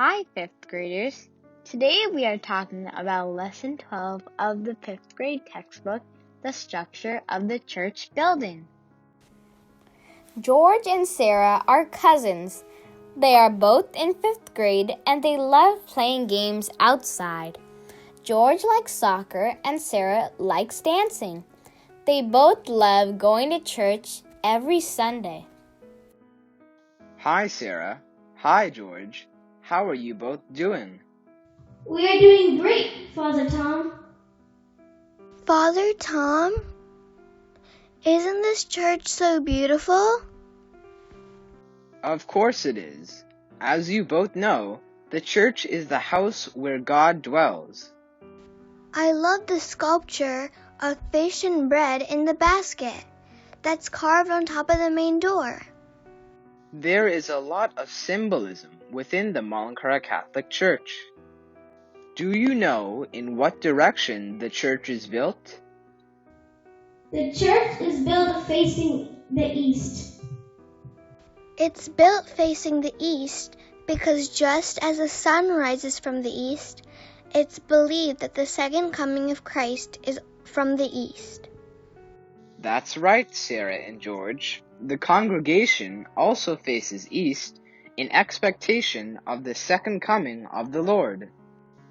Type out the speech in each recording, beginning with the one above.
Hi, 5th graders. Today we are talking about Lesson 12 of the 5th grade textbook, The Structure of the Church Building. George and Sarah are cousins. They are both in 5th grade and they love playing games outside. George likes soccer and Sarah likes dancing. They both love going to church every Sunday. Hi, Sarah. Hi, George. How are you both doing? We are doing great, Father Tom. Father Tom, isn't this church so beautiful? Of course it is. As you both know, the church is the house where God dwells. I love the sculpture of fish and bread in the basket that's carved on top of the main door. There is a lot of symbolism within the Malankara Catholic Church. Do you know in what direction the church is built? The church is built facing the east. It's built facing the east because just as the sun rises from the east, it's believed that the second coming of Christ is from the east. That's right, Sarah and George. The congregation also faces east in expectation of the second coming of the Lord.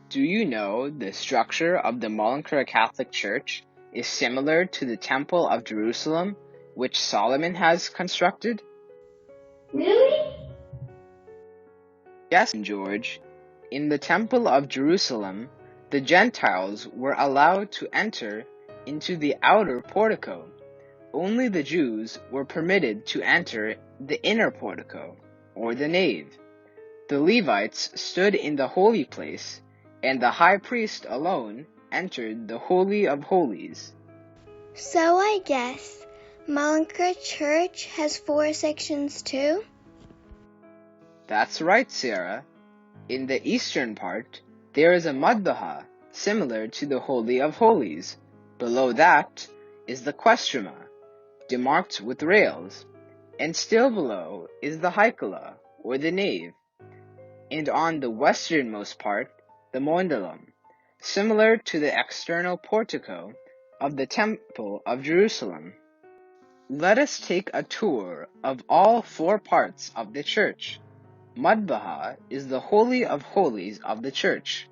Do you know the structure of the Malankara Catholic Church is similar to the Temple of Jerusalem, which Solomon has constructed? Really? Yes, George. In the Temple of Jerusalem, the Gentiles were allowed to enter into the outer portico. Only the Jews were permitted to enter the inner portico, or the nave. The Levites stood in the holy place, and the high priest alone entered the Holy of Holies. So I guess Malankara Church has 4 sections too? That's right, Sarah. In the eastern part, there is a madbaha, similar to the Holy of Holies. Below that is the Questroma, demarked with rails, and still below is the Haikala, or the nave. And on the westernmost part, the Mondulum, similar to the external portico of the Temple of Jerusalem. Let us take a tour of all 4 parts of the church. Madbaha is the Holy of Holies of the church.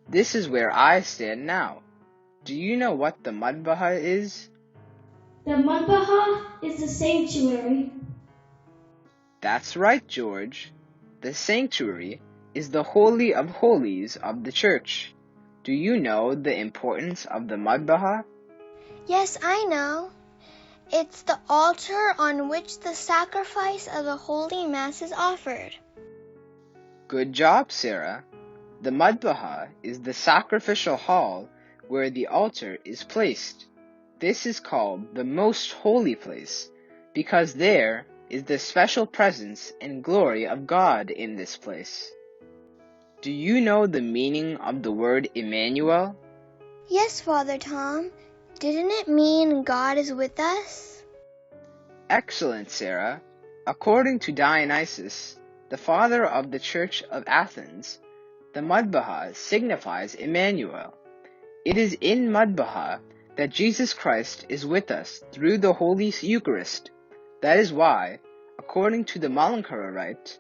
This is where I stand now. Do you know what the Madbaha is? The Madbaha is the sanctuary. That's right, George. The sanctuary is the Holy of Holies of the church. Do you know the importance of the Madbaha? Yes, I know. It's the altar on which the sacrifice of the Holy Mass is offered. Good job, Sarah. The Madbaha is the sacrificial hall where the altar is placed. This is called the most holy place because there is the special presence and glory of God in this place. Do you know the meaning of the word Emmanuel? Yes, Father Tom. Didn't it mean God is with us? Excellent, Sarah. According to Dionysius, the father of the Church of Athens, the Madbaha signifies Emmanuel. It is in Madbaha that Jesus Christ is with us through the Holy Eucharist. That is why, according to the Malankara rite,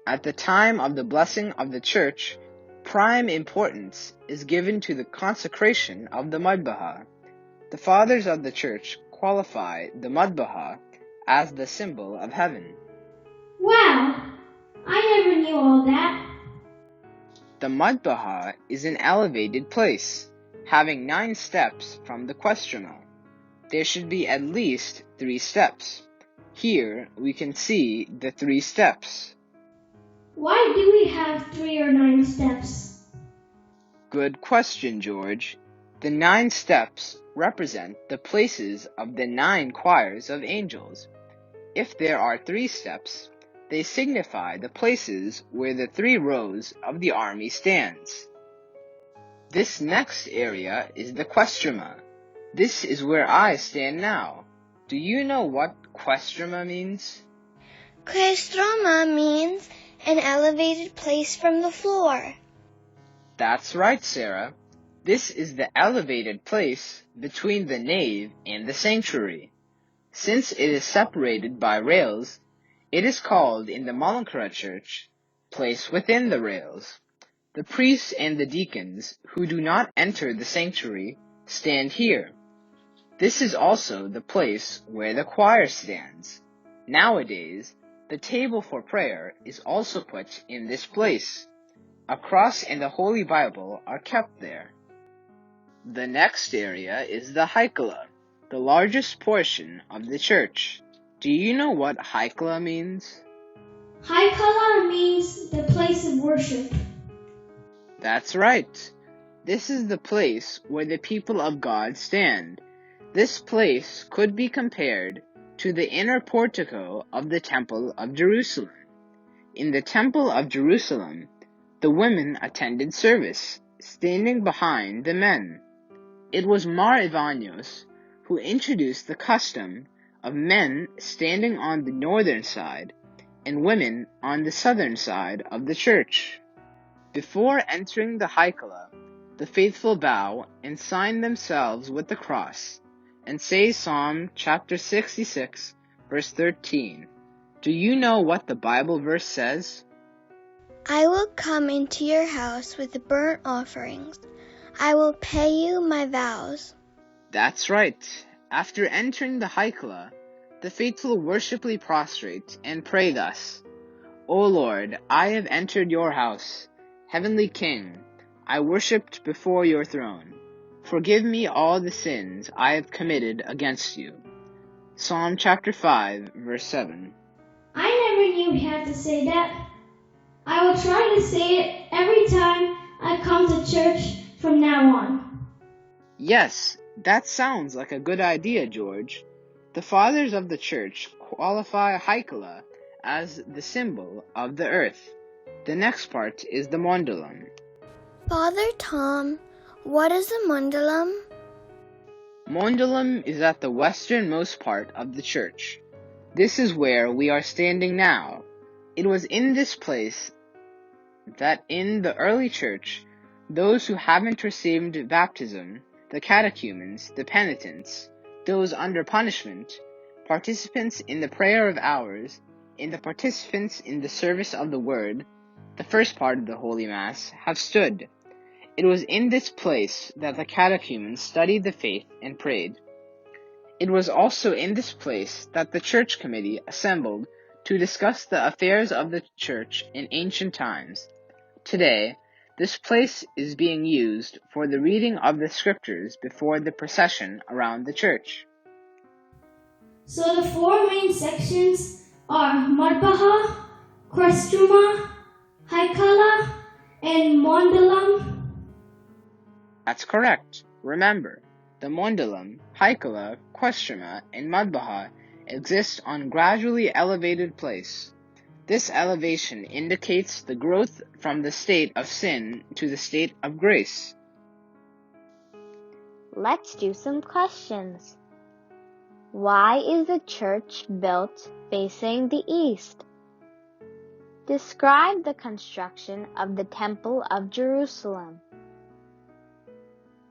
at the time of the blessing of the Church, prime importance is given to the consecration of the Madbaha. The Fathers of the Church qualify the Madbaha as the symbol of heaven. Wow! I never knew all that. The Madbaha is an elevated place, having 9 steps from the Questroma. There should be at least 3 steps. Here we can see the 3 steps. Why do we have 3 or 9 steps? Good question, George. The 9 steps represent the places of the 9 choirs of angels. If there are 3 steps, they signify the places where the 3 rows of the army stands. This next area is the Questroma. This is where I stand now. Do you know what Questroma means? Questroma means an elevated place from the floor. That's right, Sarah. This is the elevated place between the nave and the sanctuary. Since it is separated by rails, it is called in the Malankara Church, place within the rails. The priests and the deacons who do not enter the sanctuary stand here. This is also the place where the choir stands. Nowadays, the table for prayer is also put in this place. A cross and the Holy Bible are kept there. The next area is the Haikala, the largest portion of the church. Do you know what Haikala means? Haikala means the place of worship. That's right. This is the place where the people of God stand. This place could be compared to the inner portico of the Temple of Jerusalem. In the Temple of Jerusalem, the women attended service, standing behind the men. It was Mar Ivanios who introduced the custom of men standing on the northern side and women on the southern side of the church. Before entering the Haikala, the faithful bow and sign themselves with the cross and say Psalm chapter 66, verse 13. Do you know what the Bible verse says? I will come into your house with burnt offerings. I will pay you my vows. That's right. After entering the Haikala, the faithful worshipfully prostrate and pray thus: O Lord, I have entered your house. Heavenly King, I worshipped before your throne. Forgive me all the sins I have committed against you. Psalm chapter 5, verse 7. I never knew he had to say that. I will try to say it every time I come to church from now on. Yes, that sounds like a good idea, George. The fathers of the church qualify Haikala as the symbol of the earth. The next part is the Mondulum. Father Tom, what is a Mondulum? Mondulum is at the westernmost part of the church. This is where we are standing now. It was in this place that in the early church, those who haven't received baptism, the catechumens, the penitents, those under punishment, participants in the prayer of hours, and the participants in the service of the word, the first part of the Holy Mass, have stood. It was in this place that the catechumens studied the faith and prayed. It was also in this place that the church committee assembled to discuss the affairs of the church in ancient times. Today, this place is being used for the reading of the scriptures before the procession around the church. So the four main sections are Madbaha, Questroma, Haikala, and Mondulum. That's correct. Remember, the Mondulum, Haikala, Questroma, and Madbaha exist on gradually elevated place. This elevation indicates the growth from the state of sin to the state of grace. Let's do some questions. Why is the church built facing the east? Describe the construction of the Temple of Jerusalem.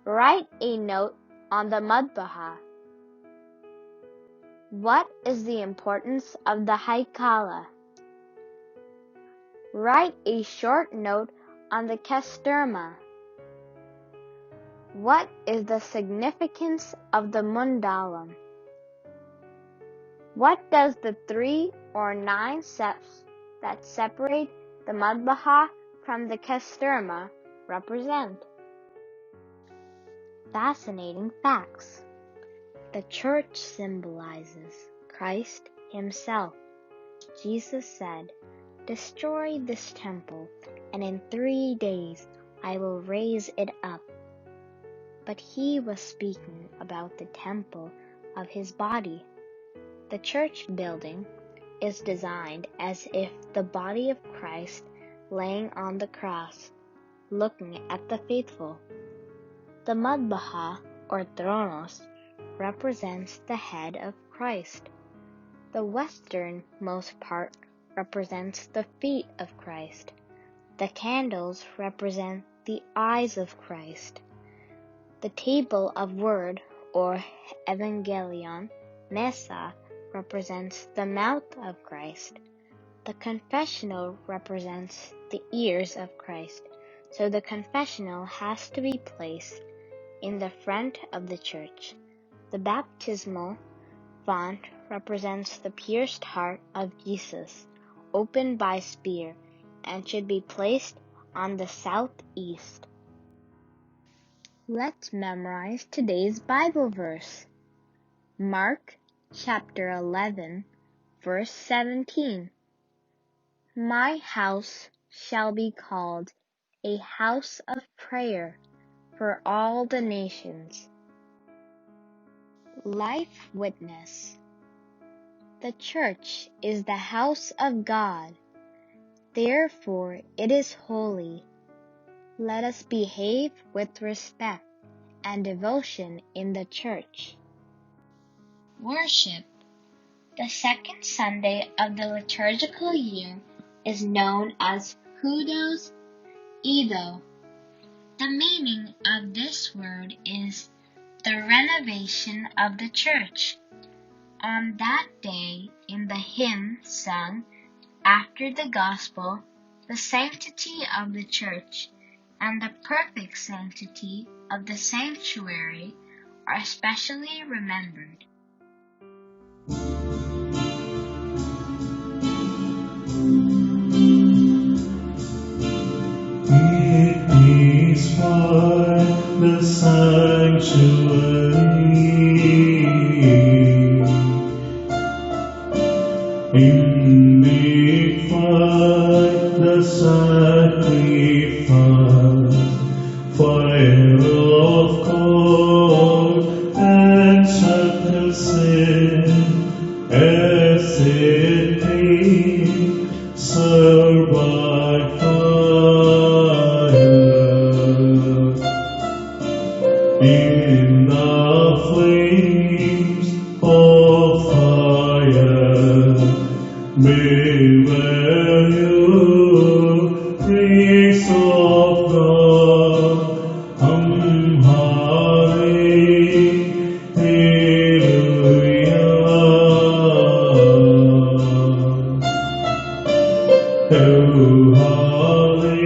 Write a note on the Madbaha. What is the importance of the Haikala? Write a short note on the Questroma. What is the significance of the Mondulum? What does the 3 or 9 steps that separate the Madbaha from the Questroma represent? Fascinating facts. The church symbolizes Christ himself. Jesus said, "Destroy this temple, and in 3 days I will raise it up." But he was speaking about the temple of his body. The church building is designed as if the body of Christ laying on the cross, looking at the faithful. The Madbaha, or Thronos, represents the head of Christ. The westernmost part represents the feet of Christ. The candles represent the eyes of Christ. The table of word, or Evangelion, Messa, represents the mouth of Christ. The confessional represents the ears of Christ, so the confessional has to be placed in the front of the church. The baptismal font represents the pierced heart of Jesus, opened by spear, and should be placed on the southeast. Let's memorize today's Bible verse. Mark chapter 11, verse 17. My house shall be called a house of prayer for all the nations. Life Witness. The church is the house of God. Therefore it is holy. Let us behave with respect and devotion in the church. Worship. The second Sunday of the liturgical year is known as Hudos Edo. The meaning of this word is the renovation of the church. On that day, in the hymn sung after the gospel, the sanctity of the church and the perfect sanctity of the sanctuary are especially remembered. It is for the sanctuary. Indify the sacrifice, fire of God, and subtle sin, as it be, served by fire. In the flames of fire, beware you, praise of God, hallelujah. Oh, hallelujah.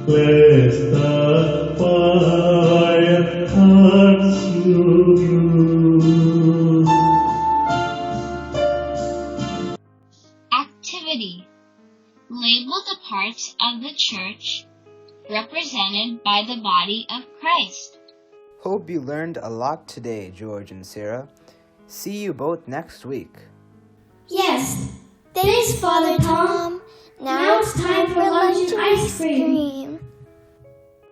Let the fire consume you. Activity. Label the parts of the church represented by the body of Christ. Hope you learned a lot today, George and Sarah. See you both next week. Yes. Thanks, Father Tom. Now it's time for lunch and ice cream.